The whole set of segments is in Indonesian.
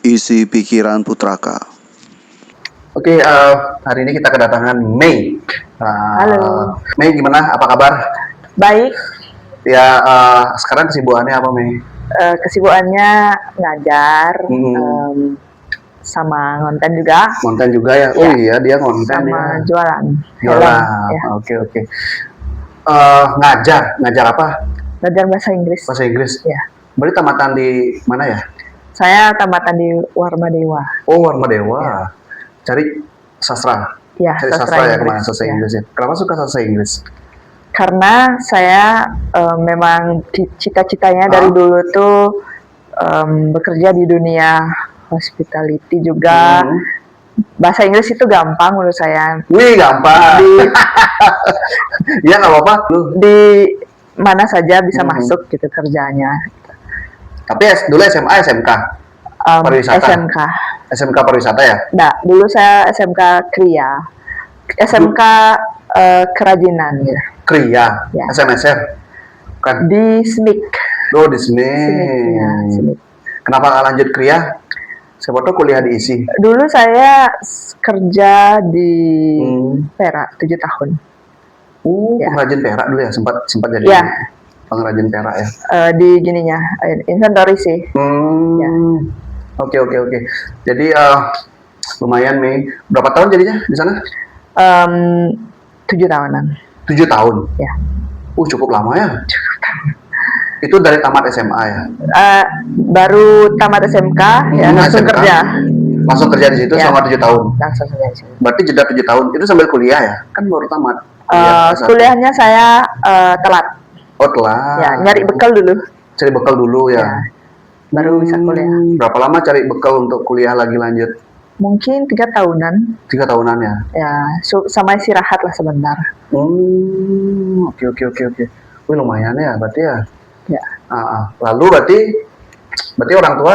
Isi pikiran Putraka. Oke, hari ini kita kedatangan Mei. Halo. Mei, gimana? Apa kabar? Baik. Ya, sekarang kesibukannya apa, Mei? Kesibukannya ngajar, sama ngonten juga. Konten juga ya? Oh iya, dia konten sama ya. jualan. Jualan. Ya. Oke. Ngajar apa? Ngajar bahasa Inggris. Bahasa Inggris. Ya. Berarti tamatan di mana ya? Saya tamatan di Warmadewa. Oh, Warmadewa. Ya. Cari sastra. Ya, Cari sastra ya kemana? Sastra Inggris ya. Kenapa suka sastra Inggris? Karena saya memang cita-citanya dari dulu tuh bekerja di dunia hospitality juga. Bahasa Inggris itu gampang menurut saya. Wih, gampang. Ya nggak apa-apa. Di mana saja bisa masuk gitu kerjanya. Tapi dulu SMA, SMK? Pariwisata? SMK Pariwisata ya? Nah, dulu saya SMK Kria. SMK Kerajinan gitu. Kria? Ya. SMSR? Bukan? Di SMIK. Oh, di sini. Ya, SMIK. Kenapa nggak lanjut Kria? Siapa tahu kuliah di ISI. Dulu saya kerja di Perak 7 tahun. Ya. Pengrajin perak dulu ya? Sempat jadi ya. Pengrajin perak ya? Di gininya, inventory sih. Ya. Oke. Jadi lumayan, Mei. Berapa tahun jadinya di sana? 7 tahunan. 7 tahun? Ya. Cukup lama ya? Itu dari tamat SMA ya? Baru tamat SMK, ya langsung SMK. kerja. Langsung kerja di situ selama 7 tahun? Langsung kerja di situ. Berarti jeda 7 tahun, itu sambil kuliah ya? Kan baru tamat. Kuliahnya saya telat. Oh, telat. Ya, nyari bekal dulu. Cari bekal dulu ya? Baru bisa kuliah. Berapa lama cari bekal untuk kuliah lagi lanjut? Mungkin 3 tahunan. 3 tahunan ya? Ya, sama istirahat lah sebentar. Oke. Wih, lumayan ya, berarti ya? Ya. Lalu berarti orang tua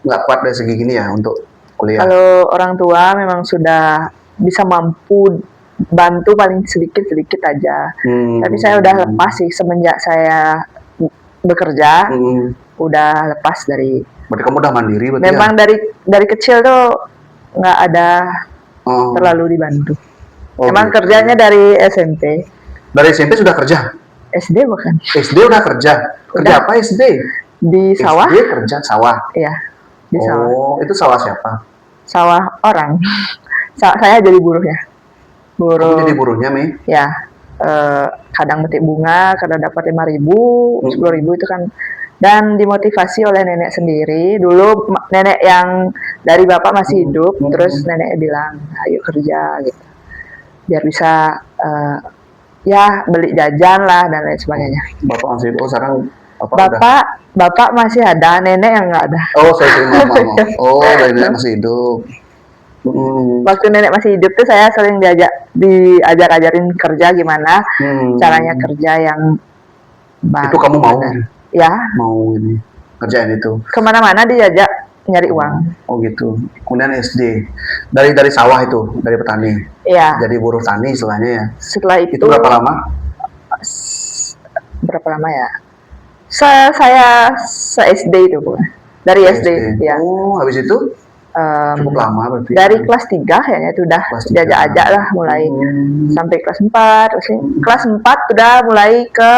nggak kuat dari segi gini ya untuk kuliah? Kalau orang tua memang sudah bisa mampu bantu paling sedikit aja. Tapi saya udah lepas sih semenjak saya bekerja. Udah lepas dari. Berarti kamu udah mandiri berarti? Memang ya? dari kecil tuh nggak ada terlalu dibantu. Memang gitu. Kerjanya dari SMP. Dari SMP sudah kerja? SD bukan? SD udah kerja? Kerja apa SD? Di sawah. SD kerja sawah? Iya, di sawah. Oh, itu sawah siapa? Sawah orang. Saya jadi buruhnya. Kamu jadi buruhnya, Mei? Ya, kadang metik bunga, kadang dapat 5.000, 10.000 itu kan. Dan dimotivasi oleh nenek sendiri. Dulu nenek yang dari bapak masih hidup, terus neneknya bilang, ayo kerja gitu. Biar bisa ya beli jajan lah dan lain sebagainya. Bapak masih hidup, sekarang bapak masih ada, nenek yang nggak ada. Oh, saya terima mama. Oh, dari nenek masih hidup. Waktu nenek masih hidup tuh saya sering diajarin kerja gimana, caranya kerja yang baik. Itu kamu mau? Ya. Mau ini kerjaan itu? Kemana-mana diajak nyari uang. Oh gitu. Kemudian SD dari sawah itu, dari petani. Iya. Jadi buruh tani istilahnya ya. Setelah itu berapa lama? Berapa lama ya? Saya SD itu, Bu. Dari SD. Ya. Oh, habis itu? Cukup lama berarti. Dari kelas 3 kayaknya itu udah diajak-ajak lah mulai sampai kelas 4. Kelas 4 udah mulai ke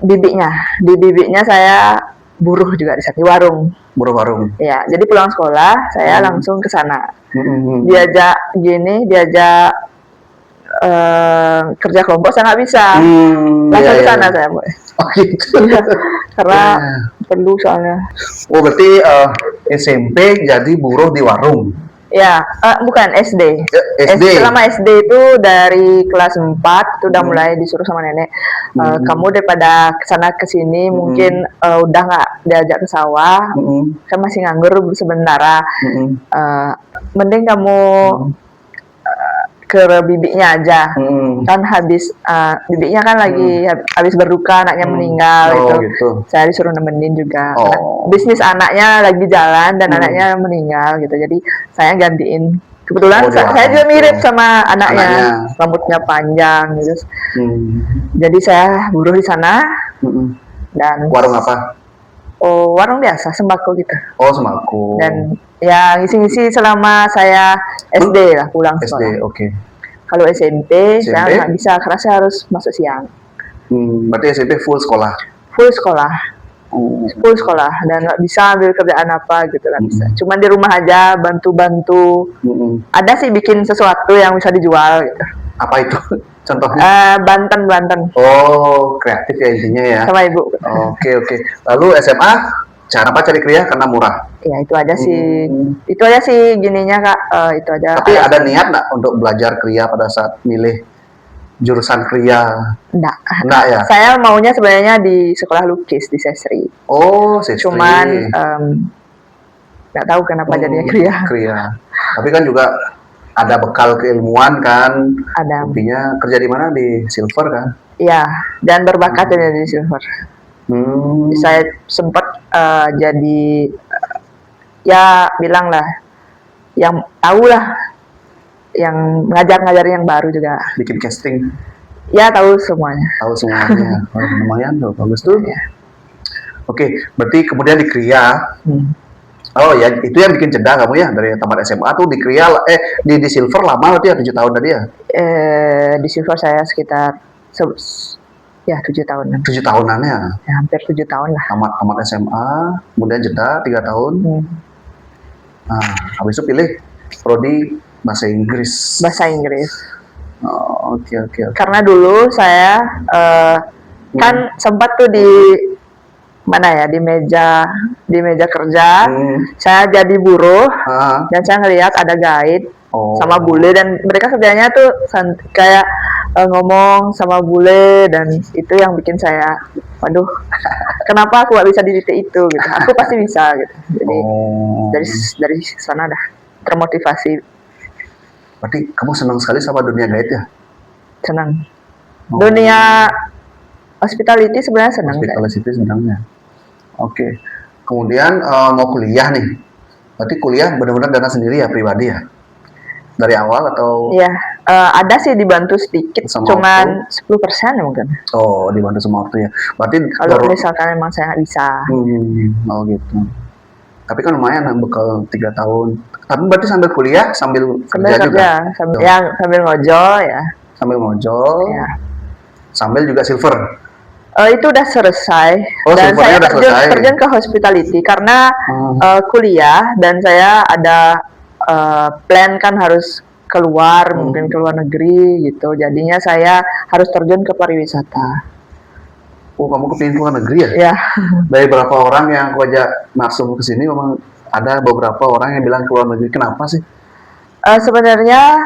bibiknya. Di bibiknya saya buruh juga di sana, warung. Buruh warung. Ya, jadi pulang sekolah saya langsung ke sana. Diajak kerja kelompok saya nggak bisa. Langsung ke sana saya. Oh gitu. Ya, karena perlu soalnya. Oh berarti SMP jadi buruh di warung? Ya, bukan SD. SD. Selama SD itu dari kelas 4 itu udah mulai disuruh sama nenek. Kamu daripada kesana kesini mungkin udah nggak diajak ke sawah. Kan masih nganggur sementara. Mending kamu ke bibiknya aja. Kan habis bibiknya kan lagi habis berduka, anaknya meninggal gitu. Saya disuruh nemenin juga. Bisnis anaknya lagi jalan dan anaknya meninggal gitu. Jadi saya gantiin. Kebetulan saya juga mirip sama anaknya. Rambutnya panjang gitu. Jadi saya buruh di sana. Dan warung apa? Oh, warung biasa, sembako gitu. Oh, sembako. Dan ya ngisi-ngisi selama saya SD lah pulang SD, sekolah. oke. Kalau SMP, saya SMP? nggak bisa karena saya harus masuk siang. Berarti SMP full sekolah. Full sekolah, Oh. full sekolah dan nggak bisa ambil kerjaan apa gitu nggak bisa. Mm-mm. Cuman di rumah aja bantu-bantu. Ada sih bikin sesuatu yang bisa dijual gitu. Apa itu? Contohnya? Banten. Oh, kreatif ya intinya ya. Sama ibu. Oke. Lalu SMA, cara apa cari kuliah karena murah? Ya itu aja sih. Itu aja sih gininya Kak. Itu aja. Tapi ada niat nggak untuk belajar kriya pada saat milih jurusan kriya? Enggak ya? Saya maunya sebenarnya di sekolah lukis di Sesri. Oh, sisri. Cuman nggak tahu kenapa jadinya kriya. Kriya. Tapi kan juga ada bekal keilmuan kan. Ada. Intinya kerja di mana? Di Silver kan? Iya, dan berbakat jadi di Silver. Saya sempat jadi ya bilang lah yang tahu lah yang ngajar yang baru juga. Bikin casting. Ya tahu semuanya. Tahu semuanya. Oh, lumayan tuh, bagus tuh. Ya. Oke, berarti kemudian di kriya. Oh ya, itu yang bikin jeda kamu ya dari tamat SMA tuh di kriya di Silver lama berarti ya 7 tahun tadi ya? Di Silver saya sekitar 7 tahunan. 7 tahunan ya? Ya, hampir 7 tahun lah. Tamat SMA, kemudian jeda 3 tahun. Nah, habis itu pilih prodi bahasa Inggris. Bahasa Inggris. Oh, oke. Karena dulu saya kan sempat tuh di mana ya di meja kerja saya jadi buruh dan saya ngelihat ada guide sama bule dan mereka kerjanya tuh kayak ngomong sama bule dan itu yang bikin saya waduh kenapa aku gak bisa di titik itu gitu, aku pasti bisa gitu. Jadi dari sana dah termotivasi. Berarti kamu senang sekali sama dunia guide ya? Senang. Dunia hospitality sebenarnya senang. Hospitality senangnya. Oke. Kemudian mau kuliah nih. Berarti kuliah benar-benar dana sendiri ya, pribadi ya? Dari awal atau? Iya, ada sih dibantu sedikit, cuman 10% ya mungkin. Oh, dibantu sama waktu ya. Berarti kalau misalkan memang saya nggak bisa. Oh gitu. Tapi kan lumayan bekal 3 tahun. Tapi berarti sambil kuliah, sambil kerja juga? Sambil ngojol ya. Sambil ngojol, ya. Sambil juga Silver? Itu udah selesai. Oh, dan saya terjun ke hospitality karena kuliah dan saya ada plan kan harus keluar, mungkin ke luar negeri gitu. Jadinya saya harus terjun ke pariwisata. Oh, kamu kepingin keluar negeri ya? Iya. Dari beberapa orang yang aku ajak masuk ke sini, memang ada beberapa orang yang bilang keluar negeri. Kenapa sih? Sebenarnya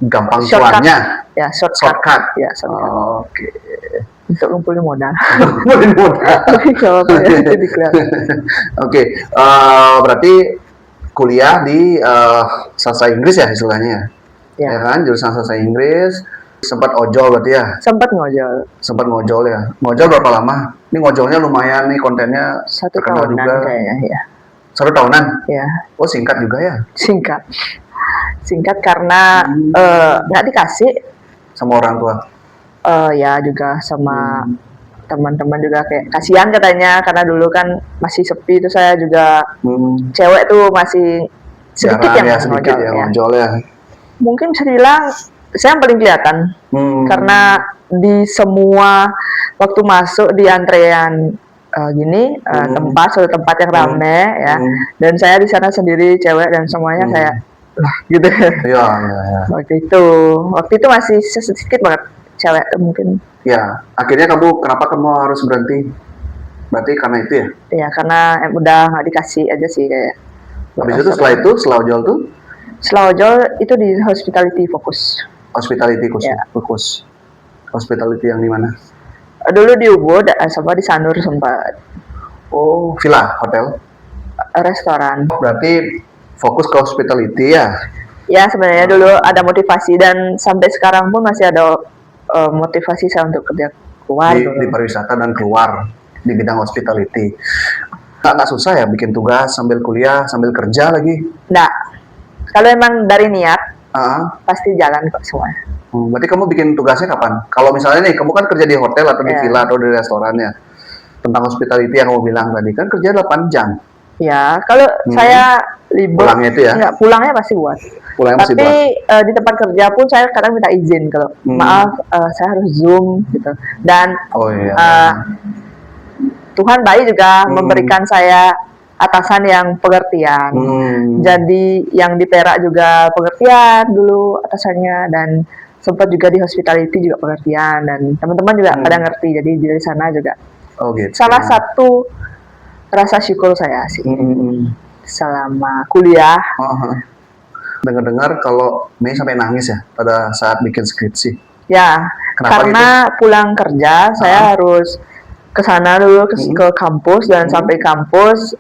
gampang cuannya. Ya, shortcut. Ya, Oke. Untuk ngumpulin modal. Ngumpulin modal. Oke. Berarti kuliah di sastra Inggris ya istilahnya? Ya kan, jurusan sastra Inggris. Sempat ojol berarti ya? Sempat ngojol ya. Ngojol berapa lama? Ini ngojolnya lumayan nih, kontennya 1 tahunan juga. Kayaknya ya. 1 tahunan? Ya. Oh, singkat juga ya? Singkat karena nggak dikasih sama orang tua. Ya juga sama teman-teman juga kayak kasihan katanya karena dulu kan masih sepi itu saya juga cewek tuh masih sedikit yang ngojol ya. Mungkin bisa dibilang saya yang paling kelihatan karena di semua waktu masuk di antrean suatu tempat yang rame ya dan saya di sana sendiri cewek dan semuanya kayak gitu. Iya. Waktu itu masih sedikit banget cewek mungkin. Ya, akhirnya kenapa kamu harus berhenti? Berarti karena itu ya? Iya, karena udah nggak dikasih aja sih kayak. Habis itu setelah ojol tuh? Setelah ojol itu di hospitality fokus. Hospitality fokus. Hospitality yang di mana? Dulu di Ubud, sama di Sanur sempat. Oh, villa, hotel? Restoran. Berarti fokus ke hospitality ya? Ya, sebenarnya dulu ada motivasi dan sampai sekarang pun masih ada motivasi saya untuk kerja keluar. Di pariwisata dan keluar di bidang hospitality. Nggak susah ya bikin tugas sambil kuliah, sambil kerja lagi? Nggak. Kalau emang dari niat, pasti jalan kok semuanya. Berarti kamu bikin tugasnya kapan? Kalau misalnya nih, kamu kan kerja di hotel atau di villa atau di restoran ya. Tentang hospitality yang kamu bilang tadi, kan kerja 8 jam. Ya, kalau saya libur, pulangnya itu ya? Enggak, pulangnya pasti buat. Tapi di tempat kerja pun saya kadang minta izin kalau maaf, saya harus Zoom gitu. Dan Tuhan baik juga memberikan saya atasan yang pengertian. Jadi yang di Perak juga pengertian dulu atasannya, dan sempat juga di hospitality juga pengertian, dan teman-teman juga pada ngerti. Jadi dari sana juga gitu. salah satu rasa syukur saya sih selama kuliah. Dengar-dengar kalau Mei sampai nangis ya pada saat bikin skripsi. Ya, karena gitu? Pulang kerja saya harus ke sana dulu ke kampus, dan sampai kampus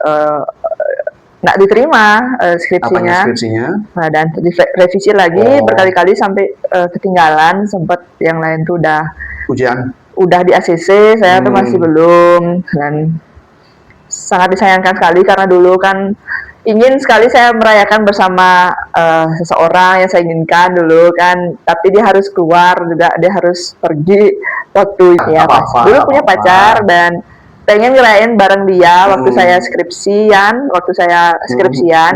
nggak diterima skripsinya. Nah, dan direvisi lagi berkali-kali sampai ketinggalan, sempat yang lain tuh udah di ACC, saya tuh masih belum, dan sangat disayangkan sekali karena dulu kan ingin sekali saya merayakan bersama seseorang yang saya inginkan dulu kan, tapi dia harus keluar juga, dia harus pergi waktu dulu punya pacar dan pengen ngerayain bareng dia waktu saya skripsian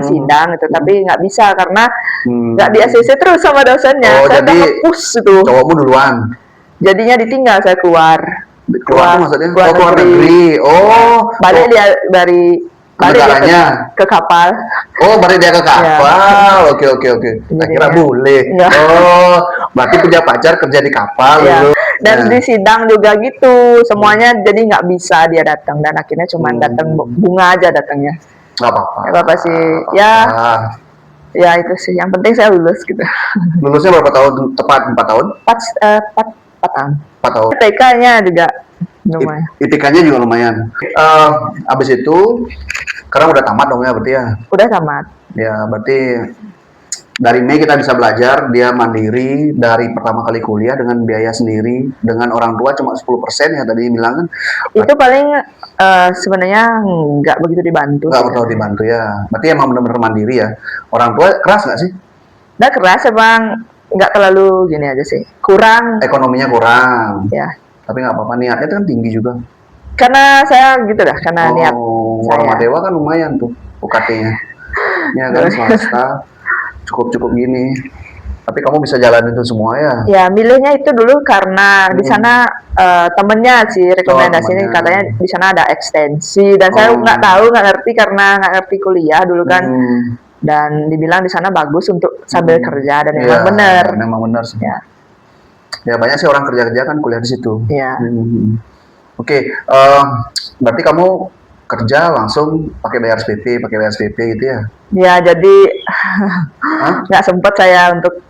sidang gitu, tapi nggak bisa karena nggak di ACC terus sama dosennya. Saya udah ngepus itu. Cowokmu duluan. Jadinya ditinggal, saya keluar maksudnya keluar negeri. Balik dia dari negaranya ke kapal. Balik dia ke kapal. Oke. Kira boleh. Berarti punya pacar kerja di kapal dulu. Dan di sidang juga gitu, semuanya jadi nggak bisa dia datang, dan akhirnya cuma datang bunga aja datangnya. Nggak apa-apa. Nggak apa-apa sih. Ya itu sih. Yang penting saya lulus gitu. Lulusnya berapa tahun? Tepat 4 tahun? 4 tahun. 4 tahun. IPK-nya juga lumayan. IPK-nya juga lumayan. Abis itu, sekarang udah tamat dong ya berarti ya? Udah tamat. Ya berarti dari Mei kita bisa belajar, dia mandiri dari pertama kali kuliah dengan biaya sendiri, dengan orang tua cuma 10% ya tadi bilang kan. Itu paling sebenarnya nggak begitu dibantu. Nggak begitu dibantu ya. Berarti emang benar-benar mandiri ya. Orang tua keras nggak sih? Nggak keras, emang nggak terlalu gini aja sih. Kurang. Ekonominya kurang. Ya. Tapi nggak apa-apa, niatnya itu kan tinggi juga. Karena saya gitu dah, karena niat saya. Warmadewa kan lumayan tuh UKT-nya. Ya kan swasta. Cukup gini, tapi kamu bisa jalan itu semua ya? Ya, milihnya itu dulu karena di sana temennya sih rekomendasinya, katanya di sana ada ekstensi, dan saya nggak ngerti karena nggak ngerti kuliah dulu kan, dan dibilang di sana bagus untuk sambil kerja, dan memang benar. Memang benar sih. Ya banyak sih orang kerja kan kuliah di situ. Oke, berarti kamu kerja langsung pakai bayar SPP gitu ya? Ya, jadi nggak sempat saya untuk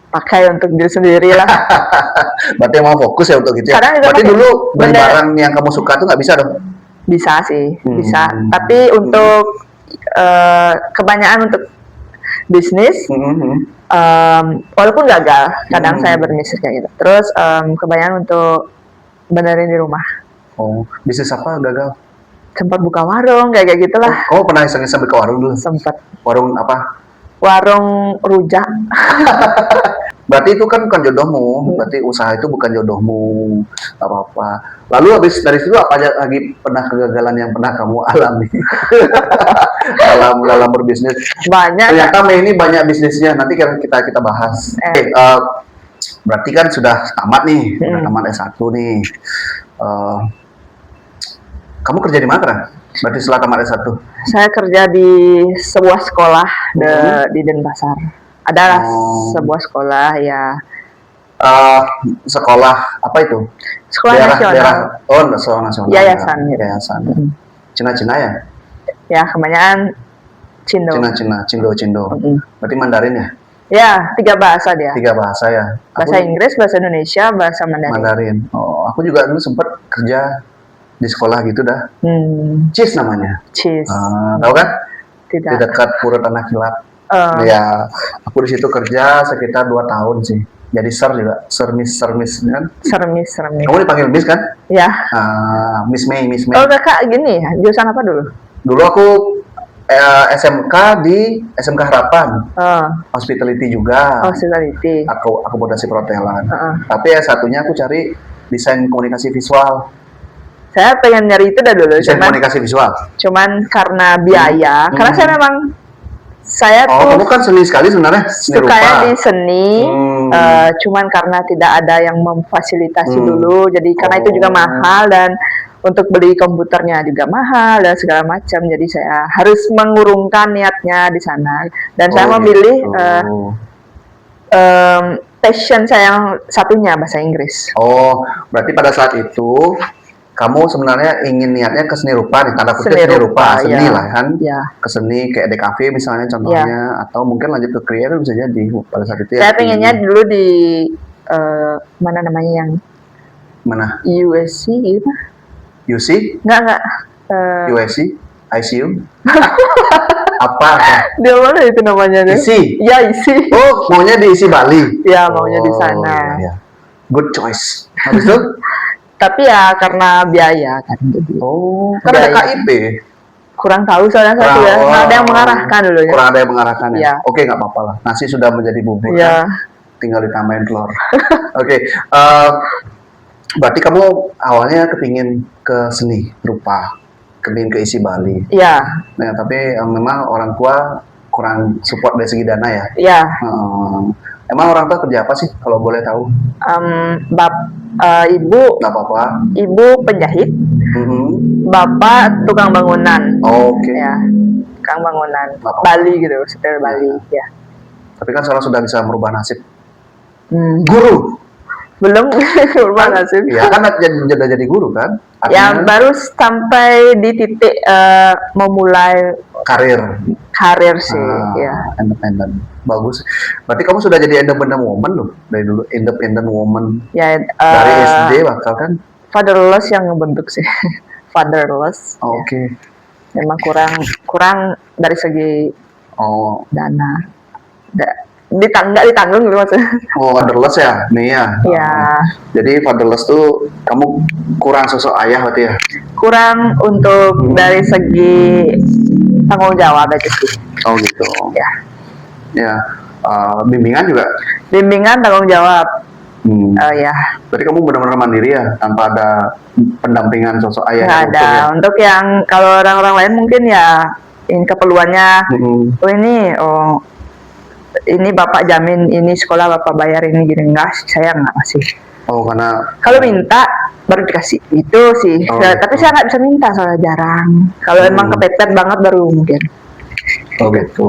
pakai untuk diri sendiri lah. Berarti mau fokus ya untuk gitu ya? Berarti dulu beli barang yang kamu suka tuh nggak bisa dong? Bisa sih, bisa. Tapi untuk kebanyakan untuk bisnis, walaupun gagal, kadang saya berbisnis kayak gitu. Terus kebanyakan untuk benerin di rumah. Bisnis apa gagal? Sempat buka warung kayak gitulah. Kamu pernah iseng-iseng buka warung dulu? Sempat. Warung apa? Warung rujak. Berarti itu kan bukan jodohmu. Berarti usaha itu bukan jodohmu. Apa-apa. Lalu habis dari situ apa aja lagi pernah kegagalan yang pernah kamu alami? dalam berbisnis. Banyak. Ternyata Mei ini banyak bisnisnya. Nanti kita bahas. Berarti kan sudah tamat nih. Sudah tamat S1 nih. Kamu kerja di mana kan? Berarti setelah tamat S1? Saya kerja di sebuah sekolah di Denpasar. Adalah sebuah sekolah ya. Sekolah apa itu? Sekolah nasional. Sekolah nasional. Yayasan. Cina-Cina ya? Ya, kebanyakan Cindo. Berarti Mandarin ya? Ya, 3 bahasa dia. 3 bahasa ya? Bahasa Inggris, bahasa Indonesia, bahasa Mandarin. Aku juga dulu sempat kerja di sekolah gitu dah. CIS namanya. CIS. Tahu kan? Tidak. Di dekat Pura Tanah Kilat. Ya, aku di situ kerja sekitar 2 tahun sih. Jadi sermis kan? Sermis. Kamu dipanggil Miss kan? Ya. Miss Mei. Oh, kakak gini ya? Jurusan apa dulu? Dulu aku SMK di SMK Harapan, hospitality juga, Hospitality. aku akomodasi perhotelan. Tapi satunya aku cari desain komunikasi visual. Saya pengen nyari itu dah dulu, Desain komunikasi visual. cuman karena biaya, karena saya memang kamu kan seni sekali sebenarnya, seni rupa. sukanya di seni, cuman karena tidak ada yang memfasilitasi dulu, jadi karena itu juga mahal dan untuk beli komputernya juga mahal dan segala macam, jadi saya harus mengurungkan niatnya di sana dan saya memilih passion saya yang satunya bahasa Inggris. Oh, berarti pada saat itu kamu sebenarnya ingin niatnya ke seni rupa, nih tanda kutip seni rupa, seni lah kan, ke seni kayak DKV misalnya contohnya, atau mungkin lanjut ke career bisa jadi pada saat itu. Saya pengennya dulu di mana namanya yang mana? USC gitu? UC? Enggak. USC? ICU? Apa? Di mana itu namanya? ISI? Ya ISI. Oh, maunya di ISI Bali? Ya, maunya di sana. Iya. Good choice. Habis itu? Tapi ya karena biaya kan jadi. Kan ada KIP. Kurang tahu soalnya saya ya. Ada yang mengarahkan dulu ya. Kurang ada yang mengarahkan ya. Oke, nggak apa-apa lah. Nasi sudah menjadi bubur kan. Tinggal ditambahin telur. Oke. Berarti kamu awalnya kepingin ke seni rupa, kepingin ke ISI Bali. Iya. Nah, tapi memang orang tua kurang support dari segi dana ya. Iya. Emang orang tua kerja apa sih kalau boleh tahu? Ibu. Nggak apa-apa. Ibu penjahit. Bapak tukang bangunan. Oke. Ya, tukang bangunan. Bali gitu, setel Bali. Ya. Tapi kan sekarang sudah bisa merubah nasib. Guru. Belum merubah nasib. Ya kan sudah jadi guru kan? Ya baru sampai di titik memulai karir sih. Ya. Independent. Bagus. Berarti kamu sudah jadi independent woman loh dari dulu, independent woman. Ya. Dari SD bakal kan? Fatherless yang ngebentuk sih. Fatherless. Oke. Ya. Memang kurang dari segi dana. Ditanggung gitu maksudnya. Fatherless ya, Mia. Iya. Jadi fatherless tuh kamu kurang sosok ayah berarti ya? Kurang untuk dari segi tanggung jawab aja sih. Oh gitu. Ya. Ya. Bimbingan juga? Bimbingan tanggung jawab. Ya. Berarti kamu benar-benar mandiri ya, tanpa ada pendampingan sosok ayah? Nggak ada. Ya? Untuk yang kalau orang-orang lain mungkin ya keperluannya. Ini bapak jamin, ini sekolah bapak bayar, ini gini, enggak, saya nggak ngasih. Karena kalau minta baru dikasih itu sih. Tapi saya nggak bisa minta soalnya jarang. Kalau emang kepepet banget baru mungkin. Gitu.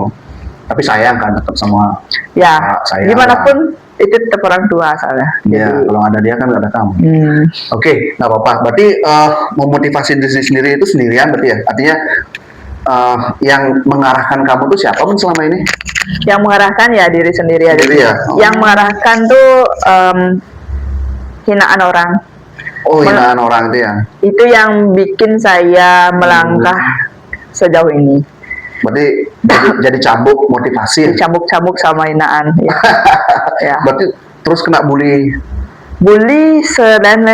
Tapi sayang kan tetap sama. Ya. Gimana pun itu tetap orang tua soalnya. Iya. Kalau ada dia kan nggak ada kamu. Oke, nggak apa-apa. Berarti memotivasi diri sendiri itu sendirian berarti ya. Artinya yang mengarahkan kamu tuh siapa pun selama ini? Yang mengarahkan ya diri sendiri aja. Yang mengarahkan tuh hinaan orang. Hinaan orang itu ya. Itu yang bikin saya melangkah sejauh ini. Berarti jadi cambuk motivasi. Cambuk-cambuk sama hinaan. Ya. Berarti terus kena bully lain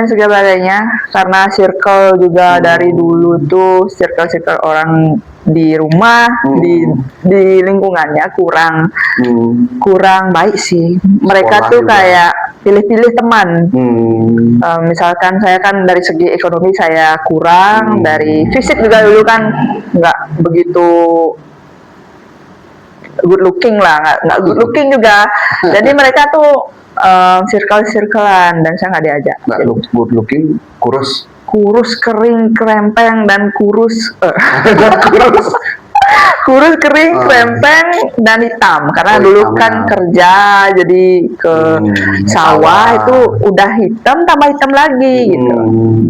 segalanya karena circle juga dari dulu tuh circle orang di rumah di lingkungannya kurang baik sih. Mereka tuh juga kayak pilih-pilih teman. Misalkan saya kan dari segi ekonomi saya kurang, dari fisik juga dulu kan nggak begitu good looking lah, nggak good looking juga. Jadi mereka tuh circle-circlean dan saya nggak diajak. Nggak good looking, kurus, kering, krempeng dan kurus. Kurus, kering, krempeng dan hitam. Karena dulu kan kerja jadi ke sawah itu udah hitam tambah hitam lagi gitu.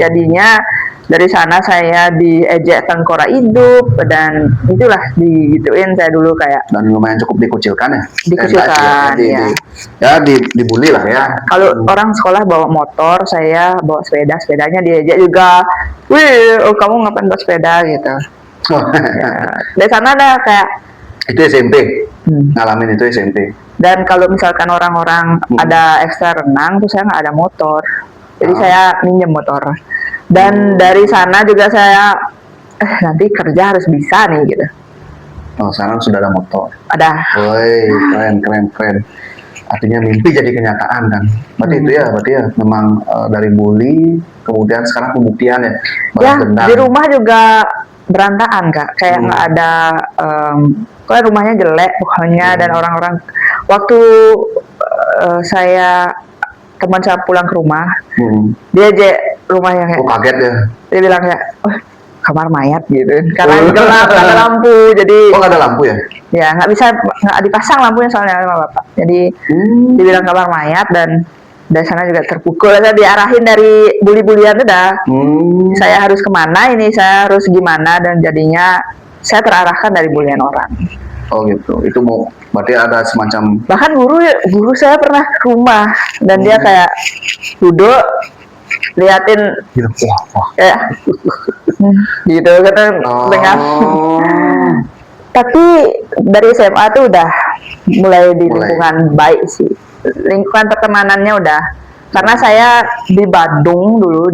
Jadinya dari sana saya diejek tengkorak hidup dan itulah digituin saya dulu kayak. Dan lumayan cukup dikucilkan ya? Dikucilkan ya. Dibully lah ya. Kalau orang sekolah bawa motor, saya bawa sepedanya diejek juga. Wih, kamu ngapain bawa sepeda gitu. Ya. Dari sana ada kayak. Itu SMP? Ngalamin itu SMP? Dan kalau misalkan orang-orang ada ekstra renang, tuh saya nggak ada motor. Jadi saya minjem motor. Dan dari sana juga saya nanti kerja harus bisa nih gitu. Oh, sekarang sudah ada motor. Ada. Woi, keren. Artinya mimpi jadi kenyataan kan. Berarti itu ya, memang dari bully, kemudian sekarang pembuktian ya. Ya, Balas dendam. di rumah juga berantakan Kak, kayak nggak ada, pokoknya rumahnya jelek pokoknya, dan orang-orang waktu teman saya pulang ke rumah, dia aja rumah yang kayak, kaget ya. dia bilang kayak, oh kamar mayat gitu, karena gelap, nggak ada lampu, jadi nggak ada lampu ya? Ya nggak dipasang lampunya soalnya sama bapak, jadi dibilang kamar mayat, dan dari sana juga terpukul, saya diarahin dari bully-bulian udah, saya harus kemana ini, saya harus gimana, dan jadinya saya terarahkan dari bulian orang. Oh gitu, itu mau berarti ada semacam, bahkan guru saya pernah ke rumah, dan dia kayak duduk liatin gitu. Wah. kayak gitu kata dengan. Tapi dari SMA tuh udah mulai di lingkungan baik sih, lingkungan pertemanannya udah, karena saya di Badung dulu,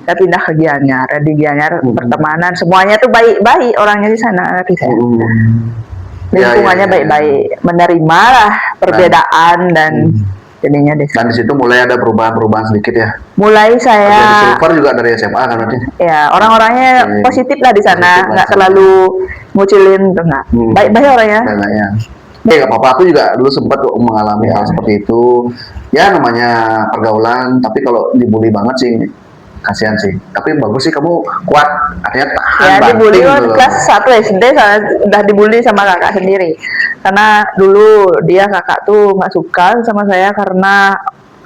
saya pindah ke Gianyar, di Gianyar pertemanan semuanya tuh baik-baik orangnya di sana, saya lingkungannya baik-baik, menerima lah perbedaan, dan jadinya dan di situ mulai ada perubahan sedikit ya. Mulai saya jadi silver juga dari SMA kan berarti. Ya, orang-orangnya positif lah di sana, nggak terlalu ngucilin tuh, nggak. Baik-baik orangnya. Nggak apa-apa, aku juga dulu sempat mengalami hal seperti itu. Ya namanya pergaulan, tapi kalau dibully banget sih kasihan sih. Tapi bagus sih kamu kuat, artinya tahan. Ya dibully kelas 1 SD saya udah dibully sama kakak sendiri. Karena dulu kakak tuh nggak suka sama saya karena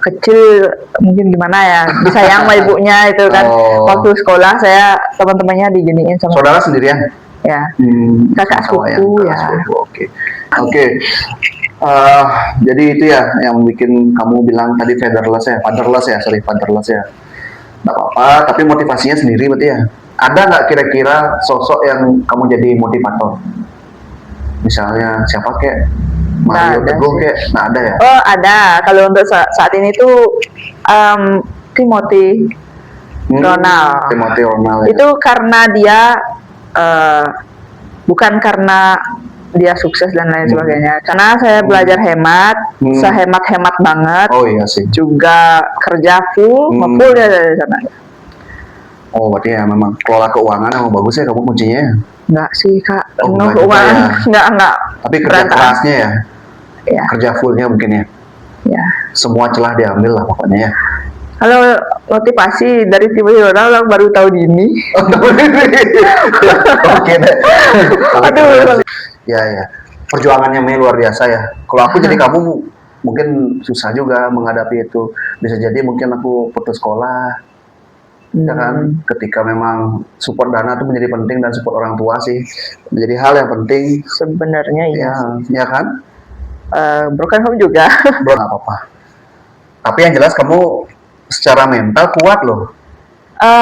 kecil, mungkin gimana ya, disayang sama ibunya itu kan. Waktu sekolah saya teman-temannya diginiin sama. Saudara sendirian? Ya. Kakak sepupu ya. Oke. Jadi itu ya yang bikin kamu bilang tadi fatherless ya. Nggak apa-apa, tapi motivasinya sendiri berarti ya. Ada nggak kira-kira sosok yang kamu jadi motivator? Misalnya siapa kek? Mario Teguh kek? Nggak ada ya? Oh ada, kalau untuk saat ini tuh Timothy Ronald. Ya. Itu karena dia bukan karena dia sukses dan lain sebagainya, karena saya belajar hemat, saya hemat banget. Oh iya sih. Juga kerja full dia dari sana. Oh berarti ya memang kelola keuangan emang bagus ya kamu kuncinya. Enggak sih Kak, keuangan enggak. Tapi kerja kerasnya ya. Ya. Kerja fullnya mungkin ya. Ya. Semua celah diambil lah pokoknya ya. Kalau motivasi dari Timothy Ronald baru tahun ini. Oke deh. Aduh. Ya. Perjuangannya Mei luar biasa ya. Kalau aku jadi kamu mungkin susah juga menghadapi itu. Bisa jadi mungkin aku putus sekolah. Ya kan? Ketika memang support dana itu menjadi penting, dan support orang tua sih menjadi hal yang penting. Sebenarnya iya. Ya kan? Broken home juga. Bro, nggak apa-apa. Tapi yang jelas kamu secara mental kuat loh.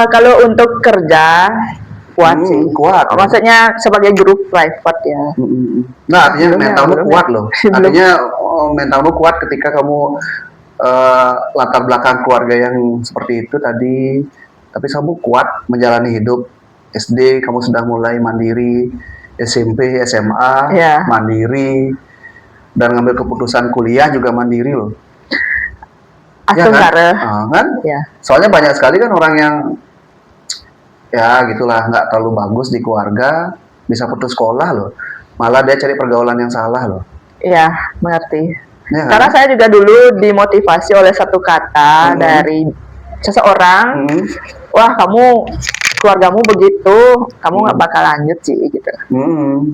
Kalau untuk kerja kuat sih. Kuat. Maksudnya sebagai guru private ya. Nah, artinya mentalmu kuat loh. Artinya mentalmu kuat ketika kamu latar belakang keluarga yang seperti itu tadi. Tapi kamu kuat menjalani hidup. SD kamu sudah mulai mandiri, SMP, SMA mandiri, dan ngambil keputusan kuliah juga mandiri loh. Ya kan? Ya. Soalnya banyak sekali kan orang yang ya gitulah, nggak terlalu bagus di keluarga, bisa putus sekolah loh, malah dia cari pergaulan yang salah loh. Iya, mengerti. Ya, kan? Karena saya juga dulu dimotivasi oleh satu kata dari seseorang, wah kamu keluargamu begitu, kamu nggak bakal lanjut sih gitu.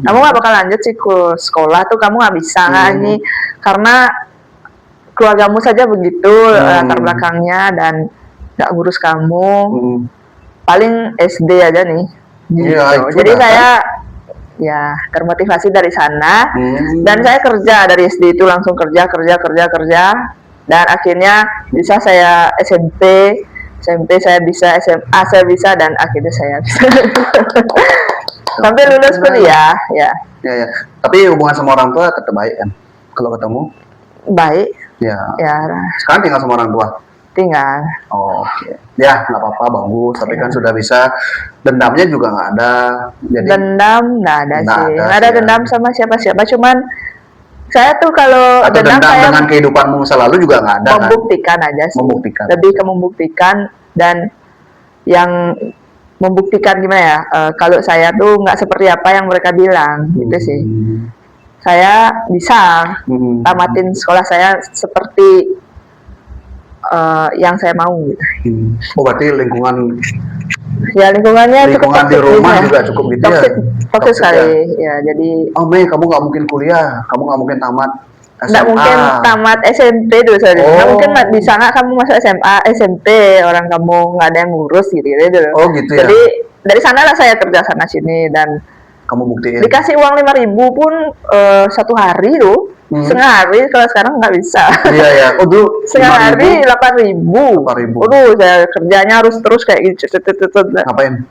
Kamu nggak bakal lanjut sih ke sekolah tuh, kamu nggak bisa nih, karena keluargamu saja begitu latar belakangnya, dan nggak ngurus kamu. Paling SD aja nih. Gitu. Jadi saya termotivasi dari sana, dan saya kerja dari SD itu langsung kerja, dan akhirnya bisa saya SMP saya bisa, SMA saya bisa, dan akhirnya saya bisa sampai lulus kuliah ya. Tapi hubungan sama orang tua tetap baik kan kalau ketemu? Baik. Ya. Sekarang tinggal sama orang tua? tinggal. Oh, oke. Ya, nggak apa-apa, bagus. Tapi kan sudah bisa, dendamnya juga nggak ada. Jadi Dendam nggak ada nggak sih, ada nggak ada sih ya. dendam sama siapa-siapa. Cuman saya tuh kalau Atau dendam dendam saya dengan kehidupanmu masa lalu juga nggak ada kan? membuktikan aja sih. Membuktikan. Lebih ke membuktikan, dan yang membuktikan gimana ya? Kalau saya tuh nggak seperti apa yang mereka bilang, gitu sih. Saya bisa tamatin sekolah saya seperti yang saya mau gitu. Oh, berarti lingkungan Ya lingkungannya cukup lingkungan di toxic rumah gitu. juga cukup gitu ya? Toxic Toxic sekali ya. Jadi oh Mei, kamu nggak mungkin kuliah, kamu nggak mungkin tamat SMA. nggak mungkin tamat SMP dulu, sorry. Nggak Oh. mungkin bisa nggak kamu masuk SMA, SMP, orang kamu nggak ada yang ngurus gitu dulu. Oh gitu ya. Jadi dari sanalah saya kerja sana sini, dan Kamu buktiin. dikasih uang 5.000 pun satu hari tuh, setengah hari. Kalau sekarang nggak bisa. Iya ya. Oh dulu Setengah hari 8.000. 8.000. Aduh, saya kerjanya harus terus kayak gitu. Ngapain?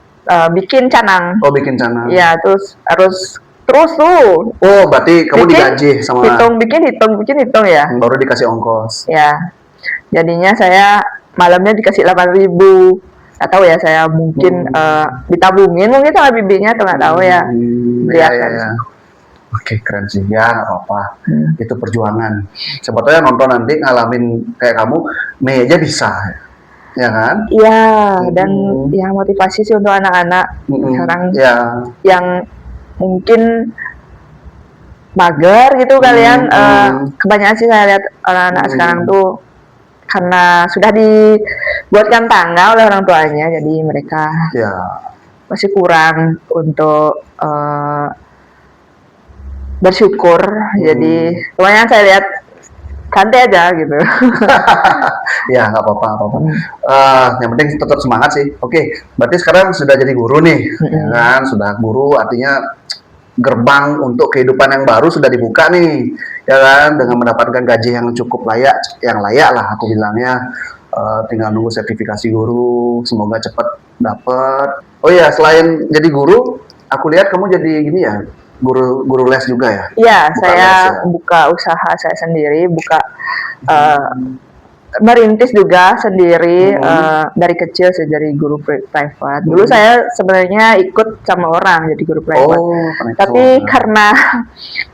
Bikin canang. Oh bikin channel. Ya, terus harus terus tuh. Oh berarti kamu digaji sama Bikin hitung ya. baru dikasih ongkos. Ya. Jadinya saya malamnya dikasih 8.000. Nggak tahu ya, saya mungkin ditabungin mungkin sama bibinya, atau nggak tahu ya. Iya iya ya. Oke, keren sih. Ya nggak apa-apa. Itu perjuangan. Siapa tahu yang nonton nanti ngalamin kayak kamu, Mei aja bisa. Ya kan? Iya, dan ya motivasi sih untuk anak-anak sekarang Ya. yang mungkin mager gitu kalian. Kebanyakan sih saya lihat anak-anak sekarang tuh karena sudah dibuatkan tangga oleh orang tuanya, jadi mereka Ya. masih kurang untuk bersyukur. Jadi kebanyakan saya lihat santai aja gitu. Ya nggak apa-apa, nggak apa-apa. Yang penting tetap semangat sih. Oke, berarti sekarang sudah jadi guru nih, ya kan? Sudah guru, artinya gerbang untuk kehidupan yang baru sudah dibuka nih, ya kan? Dengan mendapatkan gaji yang cukup layak, yang layak lah aku bilangnya. Tinggal nunggu sertifikasi guru, semoga cepat dapat. Oh iya, selain jadi guru, aku lihat kamu jadi gini ya, guru les juga ya? Iya, Buka saya les ya? buka usaha saya sendiri, merintis juga sendiri dari kecil. Saya jadi guru private. Dulu saya sebenarnya ikut sama orang jadi guru private. Tapi karena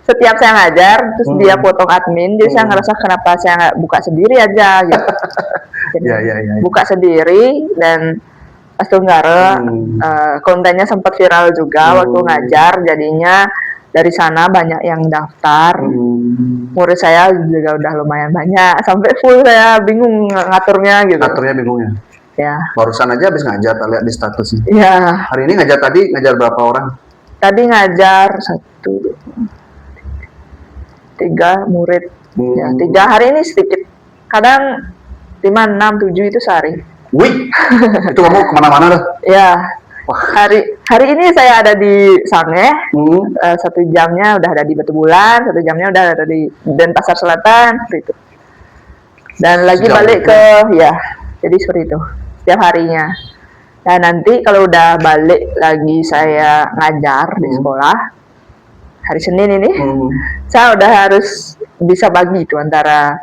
setiap saya ngajar terus dia potong admin, jadi saya ngerasa kenapa saya nggak buka sendiri aja gitu. Jadi Ya. buka sendiri, dan pas Tunggara kontennya sempat viral juga waktu ngajar, jadinya dari sana banyak yang daftar. Murid saya juga udah lumayan banyak, sampai full. Saya bingung ngaturnya gitu. Ngaturnya bingung ya? Ya. Barusan aja habis ngajar, lihat di statusnya. Ya. Hari ini ngajar berapa orang? Tadi ngajar 3 murid. Ya, 3 hari ini sedikit. Kadang 5, 6, 7 itu sehari. Wih, itu kamu kemana-mana loh? Ya. Hari ini saya ada di Sange, 1 jamnya udah ada di Batu Bulan, 1 jamnya udah ada di Denpasar Selatan, seperti itu. Dan lagi Sejauh balik itu. ke, ya, jadi seperti itu, setiap harinya. Dan nanti kalau udah balik lagi saya ngajar di sekolah, hari Senin ini, saya udah harus bisa bagi itu antara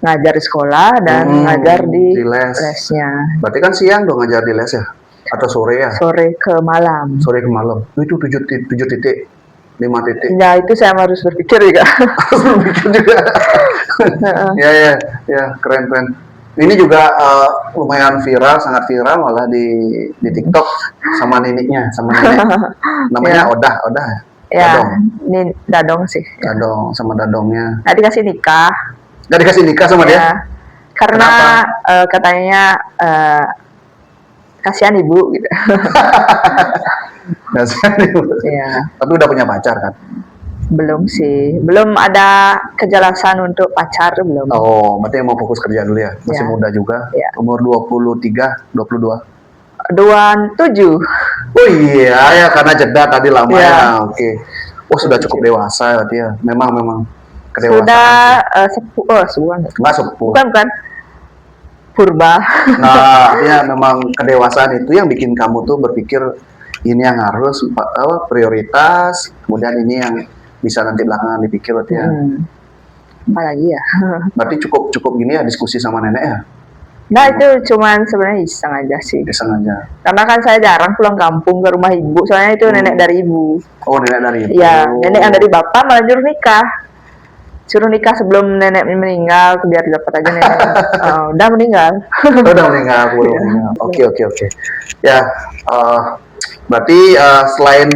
ngajar di sekolah dan ngajar di les. lesnya. Berarti kan siang dong ngajar di les ya? Atau sore ya? Sore ke malam. Sore ke malam. Itu 7 titik, 5 titik. Ya itu saya harus berpikir juga. Harus berpikir juga. Ya, keren. Ini juga lumayan viral, sangat viral malah di TikTok sama nenek. Namanya Odah. Ya, Dadong. ini Dadong sih. Dadong sama dadongnya. Nah, dikasih nikah. Nggak dikasih nikah sama dia? Ya, karena katanya kasihan ibu gitu. Kasihan ibu. Ya, Tapi udah punya pacar kan? belum sih. Belum ada kejelasan untuk pacar, belum. Oh, berarti mau fokus kerja dulu ya? Masih Ya. muda juga? Ya. Umur 23, 22? 27. Oh iya, ya karena jeda tadi lama Ya. ya. Oke. Oh, sudah cukup dewasa berarti ya. Memang kedewasaan. Sudah sebuah. Nggak sepuh. Bukan. Purba. Nah, ya memang kedewasaan itu yang bikin kamu tuh berpikir ini yang harus prioritas, kemudian ini yang bisa nanti belakangan dipikir berarti ya. Apalagi ya. Berarti cukup gini ya diskusi sama nenek ya. Nah itu cuman sebenarnya iseng aja sih. Iseng aja. Karena kan saya jarang pulang kampung ke rumah ibu, soalnya itu nenek dari ibu. Oh, nenek dari ibu. Iya, nenek yang dari bapak malah suruh nikah. Suruh nikah sebelum nenek meninggal, biar dapat aja nenek. Udah meninggal. Udah meninggal, belum meninggal. Oke. Ya, berarti selain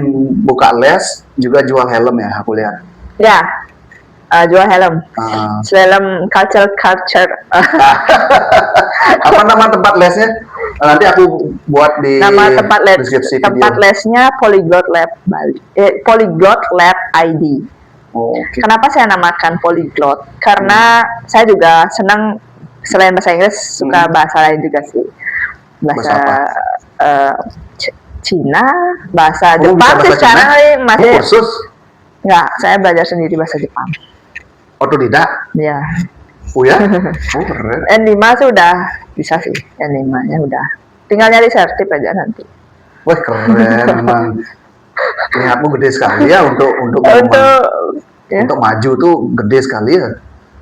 buka les, juga jual helm ya, aku lihat. Ya, jual helm. Helm culture. Apa nama tempat lesnya? Nanti aku buat di nama tempat deskripsi tempat video. lesnya Polyglot Lab Bali. Polyglot Lab ID. Okay. Kenapa saya namakan polyglot? Karena saya juga senang selain bahasa Inggris suka bahasa lain juga sih. Bahasa Cina, bahasa Jepang sih sekarang masih. Kursus? Enggak, saya belajar sendiri bahasa Jepang. Otodidak? Iya. Oh ya? Oh keren. N5 sudah bisa sih, N5-nya udah. Tinggal nyari sertip aja nanti. Wah keren memang. Niatmu gede sekali ya untuk maju tuh gede sekali ya.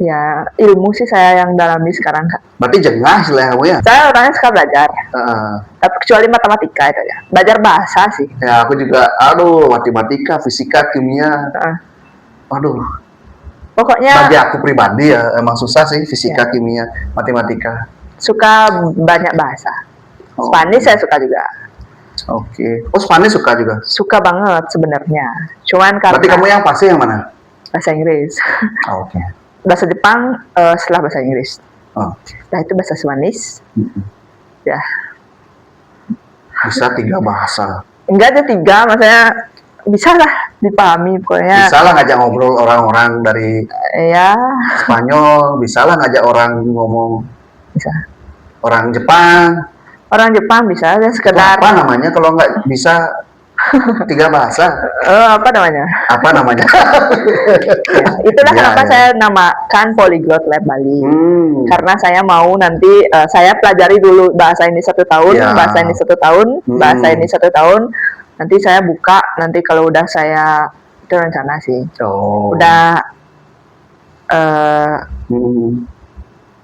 Ya, ilmu sih saya yang dalami sekarang, Kak. Berarti jengah lah kamu ya? Saya orangnya suka belajar. Tapi kecuali matematika itu ya. Belajar bahasa sih. Ya, aku juga, matematika, fisika, kimia. Aduh. Pokoknya bagi aku pribadi ya emang susah sih fisika, kimia, matematika. Suka banyak bahasa. Spanish saya suka juga. Oke. Oh, Spanish suka juga? Suka banget sebenarnya. Cuman karena berarti kamu yang pasti yang mana? Bahasa Inggris. Oke. Bahasa Jepang setelah bahasa Inggris. Nah itu bahasa Spanish. Ya. Bisa 3 bahasa. Enggak ada 3, maksudnya bisa lah dipahami pokoknya. Bisa lah ngajak ngobrol orang-orang dari Spanyol, bisa lah ngajak orang ngomong. Bisa. Orang Jepang. Orang Jepang bisa aja sekedar. Apa namanya kalau nggak bisa 3 bahasa? Apa namanya? Ya, itulah kenapa saya namakan Polyglot Lab Bali. Karena saya mau nanti saya pelajari dulu bahasa ini 1 tahun, bahasa ini 1 tahun, bahasa ini 1 tahun. Nanti saya buka, nanti kalau udah saya itu rencana sih. Udah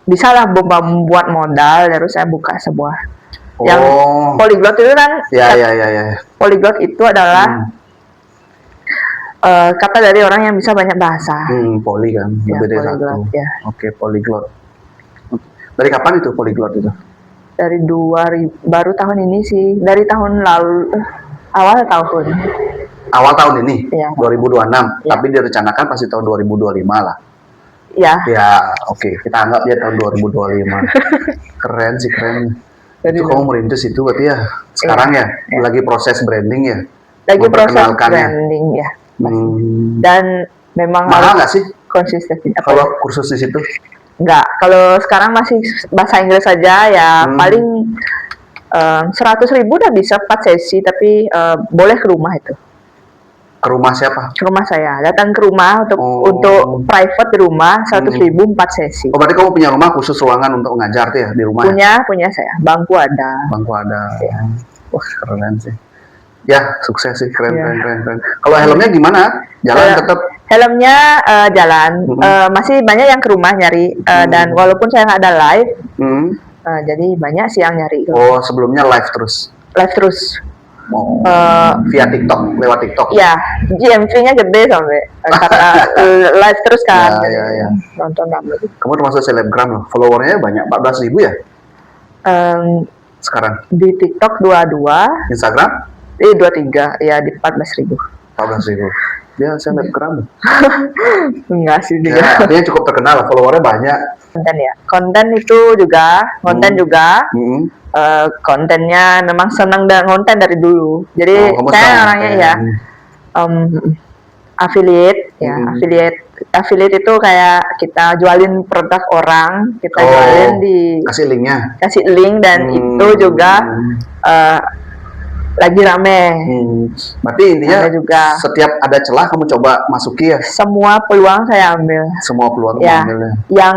bisa lah membuat modal, terus saya buka sebuah. Yang polyglot itu kan polyglot itu adalah kata dari orang yang bisa banyak bahasa. Poly kan, lebih dari satu. Oke, polyglot. Dari kapan itu polyglot itu? Dari 2000, baru tahun ini sih. Dari tahun lalu, awal tahun ini, 2026. Tapi direncanakan pasti tahun 2025 lah. Ya, oke. Kita anggap dia tahun 2025. Keren sih, keren. Itu kamu merintis itu berarti ya sekarang lagi proses branding ya, lagi proses branding ya. Dan memang mahal nggak sih konsisten kalau kursus di situ? Nggak, kalau sekarang masih bahasa Inggris saja ya paling 100.000 udah bisa 4 sesi, tapi boleh ke rumah itu. Ke rumah siapa? Ke rumah saya, datang ke rumah untuk private di rumah 100.000 4 sesi. Oh berarti kamu punya rumah khusus ruangan untuk ngajar tuh ya di rumah? Punya saya, bangku ada. Ya. Wah keren sih. Ya sukses sih, keren. Kalau helmnya gimana? Jalan tetap? Helmnya jalan, masih banyak yang ke rumah nyari dan walaupun saya nggak ada live, jadi banyak sih yang nyari. Oh sebelumnya live terus? Live terus. Via TikTok, lewat TikTok. Ya, GMV-nya gede sampai karena live terus kan. Ya. Nonton lama. Kamu termasuk selebgram loh, followernya banyak 14.000 ya? Sekarang? Di TikTok 22. Instagram? 23, ya di 14.000. 14.000. Dia selebgram. Enggak sih dia. Ya, dia cukup terkenal, followernya banyak. Konten itu juga, kontennya memang senang dengan konten dari dulu. Jadi saya orangnya affiliate, affiliate itu kayak kita jualin produk orang, kita jualin kasih linknya, kasih link dan itu juga lagi rame. Berarti intinya juga setiap ada celah kamu coba masuki ya? Semua peluang saya ambil. Semua peluang ambil ya.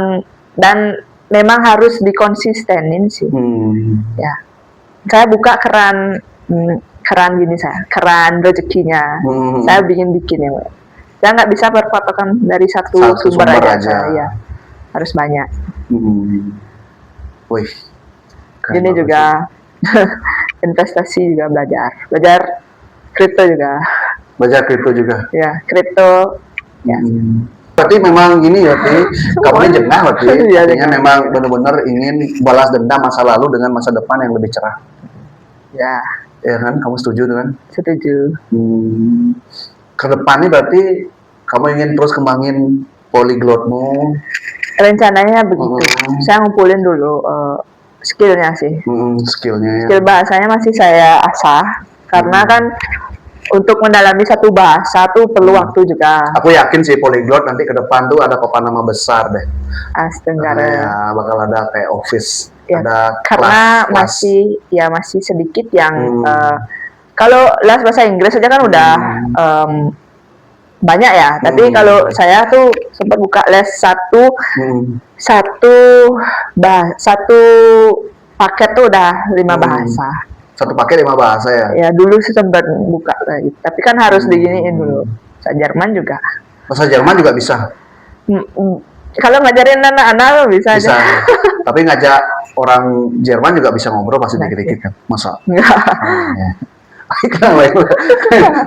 Dan memang harus dikonsistenin sih. Ya, saya buka keran gini keran rezekinya. Saya bikin ya, saya nggak bisa berpatokan dari satu sumber aja. Ya, harus banyak. Wih, Ini bagus juga investasi juga belajar kripto juga. Belajar kripto juga. Ya, kripto. Ya. Berarti memang gini ya, kamu ini jengah berarti. Iya, Artinya jengah. memang benar-benar ingin balas dendam masa lalu dengan masa depan yang lebih cerah. Ya, Ya kan, kamu setuju dengan? setuju. Kedepannya berarti kamu ingin terus kembangin polyglotmu. Rencananya begitu. Saya ngumpulin dulu skillnya sih. Skillnya ya. Skill bahasanya masih saya asah karena kan untuk mendalami satu bahasa tuh perlu waktu juga. Aku yakin sih polyglot nanti ke depan tuh ada papan nama besar deh. Astaga. Ya, bakal ada kayak office, Ya, ada karena kelas. masih sedikit yang kalau les bahasa Inggris saja kan udah banyak ya. Tapi kalau saya tuh sempat buka les satu paket tuh udah 5 bahasa. Satu paket 5 bahasa ya? Ya dulu sih sempat buka lagi. Tapi kan harus diginiin dulu. Bahasa Jerman juga. Bahasa Jerman juga bisa? Kalau ngajarin anak-anak bisa aja. Tapi ngajak orang Jerman juga bisa ngobrol pasti dikit-dikit kan? Masa? Enggak.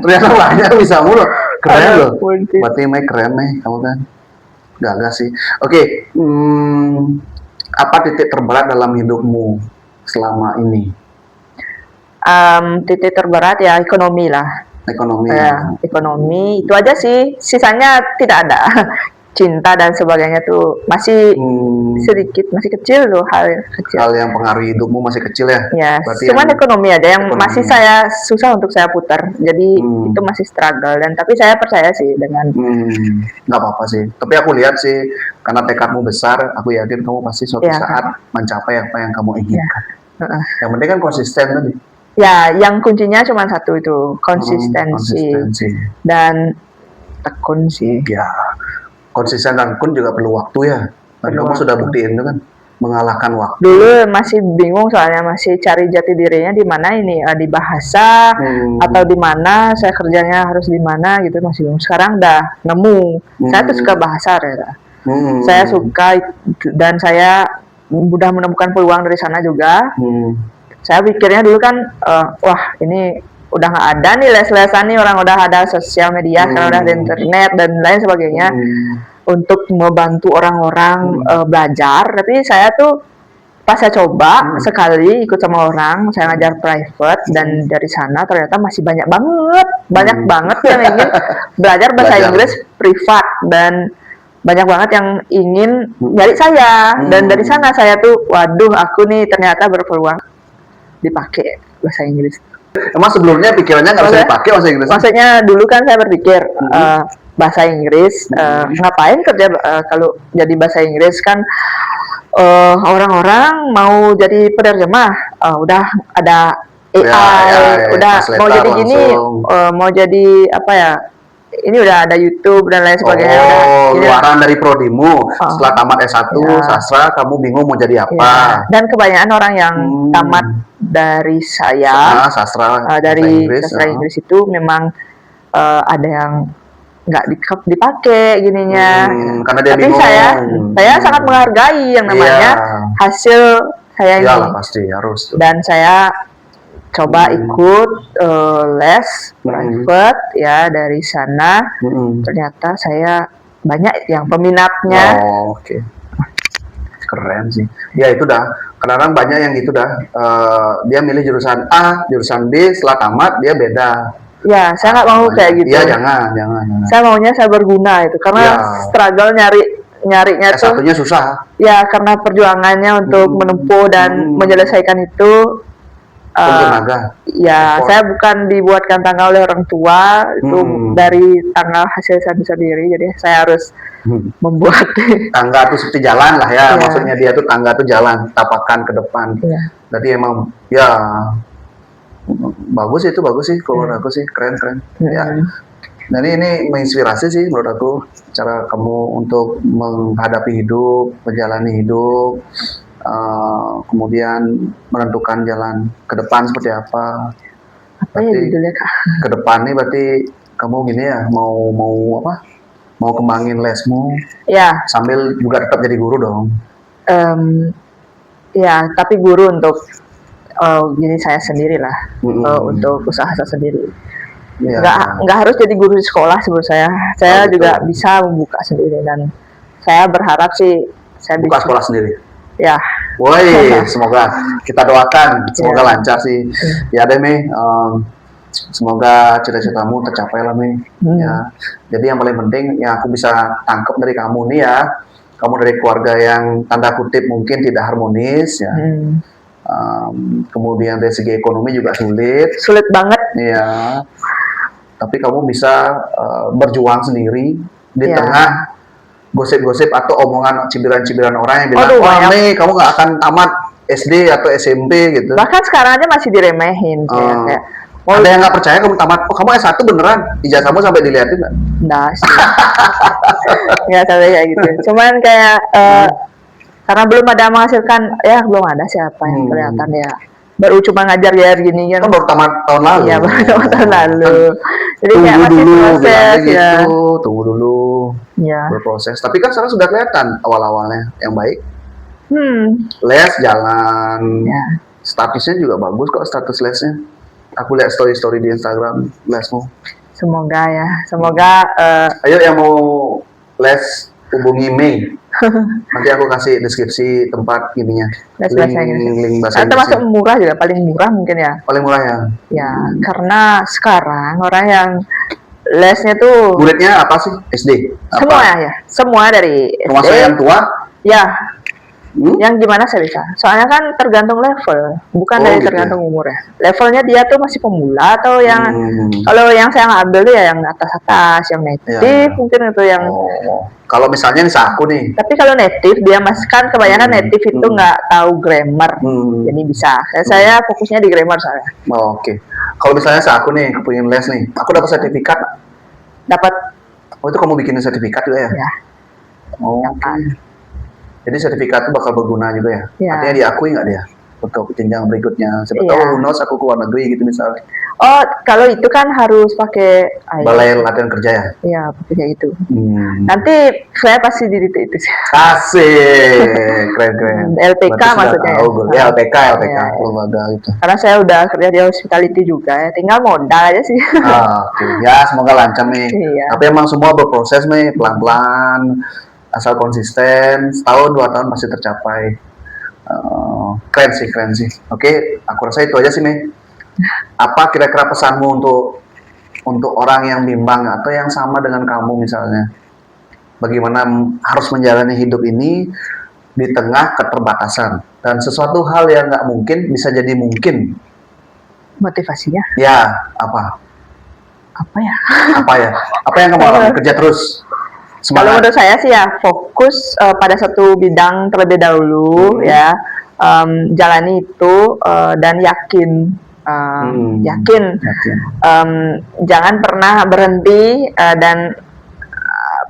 Ternyata banyak bisa mulu. Keren loh. Multi. Berarti Mike keren nih kamu kan. Gagah sih. Oke. Apa titik terberat dalam hidupmu selama ini? Titik terberat ya ekonomi lah. Ekonomi. Ya, ekonomi itu aja sih. Sisanya tidak ada. Cinta dan sebagainya tuh masih sedikit, masih kecil loh, hal kecil. Hal yang pengaruhi hidupmu masih kecil ya? Ya, berarti cuman ekonomi aja yang ekonomi. masih saya susah untuk saya putar. Jadi itu masih struggle dan tapi saya percaya sih dengan nggak apa-apa sih. Tapi aku lihat sih karena tekadmu besar, aku yakin kamu pasti suatu saat mencapai apa yang kamu inginkan. Yang penting kan konsisten tadi. Ya, yang kuncinya cuma satu itu, konsistensi. Dan tekun sih. Ya, konsisten dan tekun juga perlu waktu ya. Dan kamu sudah buktiin itu kan, mengalahkan waktu. Dulu masih bingung soalnya masih cari jati dirinya di mana ini, di bahasa atau di mana saya kerjanya harus di mana gitu masih bingung. Sekarang udah nemu. Saya tuh suka bahasa ya. Saya suka dan saya mudah menemukan peluang dari sana juga. Saya pikirnya dulu kan, wah ini udah nggak ada nih les-lesan nih, orang udah ada sosial media, sekarang udah ada internet dan lain sebagainya untuk membantu orang-orang belajar. Tapi saya tuh pas saya coba sekali ikut sama orang, saya ngajar private dan dari sana ternyata masih banyak banget yang ingin belajar bahasa Inggris privat dan banyak banget yang ingin nyari saya dan dari sana saya tuh waduh aku nih ternyata berpeluang dipakai bahasa Inggris. Emang sebelumnya pikirannya nggak bisa dipakai bahasa Inggris? Maksudnya dulu kan saya berpikir bahasa Inggris ngapain kerja kalau jadi bahasa Inggris kan orang-orang mau jadi penerjemah udah ada AI udah mau jadi gini mau jadi apa ya ini udah ada YouTube dan lain sebagainya. Luaran dari prodimu. Setelah tamat S1 sastra, kamu bingung mau jadi apa? Ya. Dan kebanyakan orang yang tamat dari saya, sastra dari sastra Inggris itu memang ada yang nggak dipakai gininya. Karena dia tapi bingung. saya sangat menghargai yang namanya hasil saya ini. Iyalah, pasti harus. Dan saya coba ikut les private ya dari sana. Ternyata saya banyak yang peminatnya. Oke. Keren sih. Ya itu dah. Kadang-kadang banyak yang gitu dah. Dia milih jurusan A, jurusan B, setelah tamat dia beda. Ya, saya nggak mau kayak gitu. Iya, jangan. Saya maunya saya berguna itu karena struggle nyarinya tuh. S1-nya susah. Ya, karena perjuangannya untuk menempuh dan menyelesaikan itu. Ya, saya bukan dibuatkan tangga oleh orang tua, itu dari tangga hasil saya sendiri, jadi saya harus membuat tangga itu seperti jalan lah ya, maksudnya dia tuh tangga tuh jalan, tapakan ke depan. Jadi emang ya bagus sih, kalau menurut aku sih keren. Ya. Dan ini menginspirasi sih menurut aku cara kamu untuk menghadapi hidup, menjalani hidup. Kemudian menentukan jalan ke depan seperti apa. Apa ya judulnya Kak? Ke depan nih berarti kamu gini ya mau apa? Mau kembangin lesmu. Ya. Sambil juga tetap jadi guru dong. Ya, tapi guru untuk gini saya sendiri lah, untuk usaha saya sendiri. Ya. Nggak harus jadi guru di sekolah sebut saya. Saya juga bisa membuka sendiri dan saya berharap sih saya buka bisa sekolah sendiri. Ya. Woi, semoga kita doakan, semoga lancar sih. Ya deh Mei, semoga cita-citamu tercapai lah Mei. Ya, jadi yang paling penting yang aku bisa tangkap dari kamu nih ya, kamu dari keluarga yang tanda kutip mungkin tidak harmonis ya. Kemudian dari segi ekonomi juga sulit banget. Ya, tapi kamu bisa berjuang sendiri di tengah gosip-gosip atau omongan cibiran-cibiran orang yang bilang, wah nih kamu nggak akan tamat SD atau SMP gitu. Bahkan sekarang aja masih diremehin. Kayak, ada yang nggak percaya kamu tamat, oh kamu S1 beneran, ijazahmu sampai dilihatin nggak? Nggak sih. Nggak sampai kayak gitu. Cuman kayak, karena belum ada menghasilkan, ya belum ada siapa yang kelihatan ya. Baru cuma ngajar gini kan. Baru tamat tahun lalu. Iya, baru tamat tahun lalu. Jadi kayak masih proses ya. Tunggu dulu. Ya. Berproses. Tapi kan sekarang sudah kelihatan awal-awalnya yang baik. Les jalan. Ya. Statusnya juga bagus kok status lesnya. Aku lihat story-story di Instagram lesmu. Semoga ya. Semoga. Ayo yang mau les hubungi Mei. Nanti aku kasih deskripsi tempat ininya. Link bahasa Inggris. Termasuk murah juga, paling murah mungkin ya. Paling murah ya. Ya, karena sekarang orang yang lesnya tuh. Muridnya apa sih? SD? Semua ya, semua dari SD. Termasuk yang tua? Ya. Yang gimana saya bisa? Soalnya kan tergantung level, bukan dari gitu tergantung umur ya. Levelnya dia tuh masih pemula atau yang kalau yang saya ambil tuh ya yang atas-atas, yang native mungkin itu yang. Kalau misalnya nih aku nih. Tapi kalau native dia masih kan kebanyakan native itu nggak tahu grammar, jadi bisa. Saya fokusnya di grammar soalnya. Oke. Kalau misalnya aku nih kepingin les nih, aku dapat sertifikat. Dapat. Oh itu kamu bikin sertifikat juga ya? Ya. Jadi sertifikat itu bakal berguna juga ya? Artinya diakui nggak dia? Untuk jenjang berikutnya. Siapa tahu unos aku ke luar negeri gitu misalnya. Oh, kalau itu kan harus pakai balai latihan kerja ya? Iya, pakai itu. Nanti saya pasti di itu sih. Asik, keren. LPK maksudnya. Ya, LPK lembaga itu. Karena saya udah kerja di hospitality juga ya, tinggal modal aja sih. Oke, ya semoga lancar nih. Tapi emang semua berproses nih, pelan-pelan. Asal konsisten, setahun 2 tahun pasti tercapai. Keren sih. Oke, aku rasa itu aja sih Mei. Apa kira-kira pesanmu untuk orang yang bimbang atau yang sama dengan kamu misalnya? Bagaimana harus menjalani hidup ini di tengah keterbatasan dan sesuatu hal yang nggak mungkin bisa jadi mungkin. Motivasinya? Ya, apa? Apa ya? Apa yang kamu lakukan? Kerja terus. Kalau menurut saya sih ya fokus pada satu bidang terlebih dahulu ya, jalani itu dan yakin, jangan pernah berhenti dan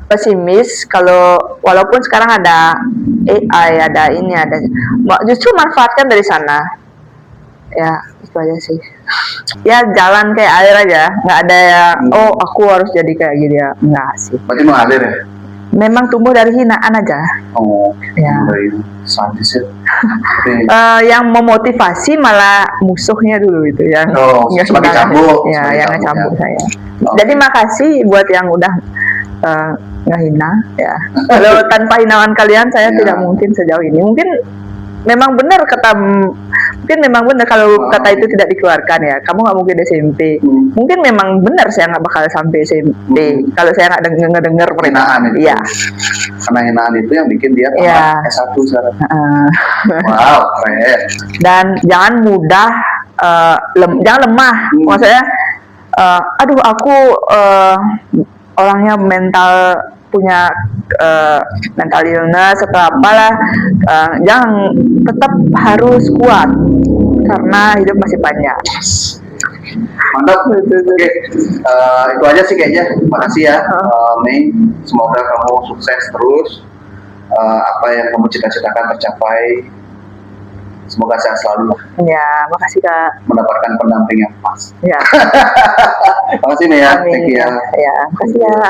pesimis. Kalau walaupun sekarang ada AI, ada ini, ada justru manfaatkan dari sana. Ya itu aja sih. Ya jalan kayak air aja, nggak ada yang aku harus jadi kayak gini ya, nggak sih. Berarti mengalir ya? Memang tumbuh dari hinaan aja. Ya. Dari sadis ya. Yang memotivasi malah musuhnya dulu itu yang sebagai cambuk. Ya, yang cambuk saya. Jadi makasih buat yang udah ngehina ya. Kalau tanpa hinaan kalian saya tidak mungkin sejauh ini. Mungkin memang benar kalau kata itu tidak dikeluarkan ya, kamu nggak mungkin SMP. Mungkin memang benar saya nggak bakal sampai SMP kalau saya nggak dengar hinaan itu. Iya. Karena hinaan itu yang bikin dia tamat S1 sekarang. Wow, keren. Dan jangan mudah, jangan lemah. Maksudnya, aduh aku orangnya punya mental illness atau apalah, jangan, tetap harus kuat karena hidup masih panjang. Mantap. Oke, itu aja sih kayaknya. Makasih ya Mei, semoga kamu sukses terus, apa yang kamu cita-citakan tercapai. Semoga sehat selalu lah. Ya, makasih Kak. Mendapatkan pendamping yang pas. Ya. Makasih Mei ya. Thank you ya. Ya, makasih ya.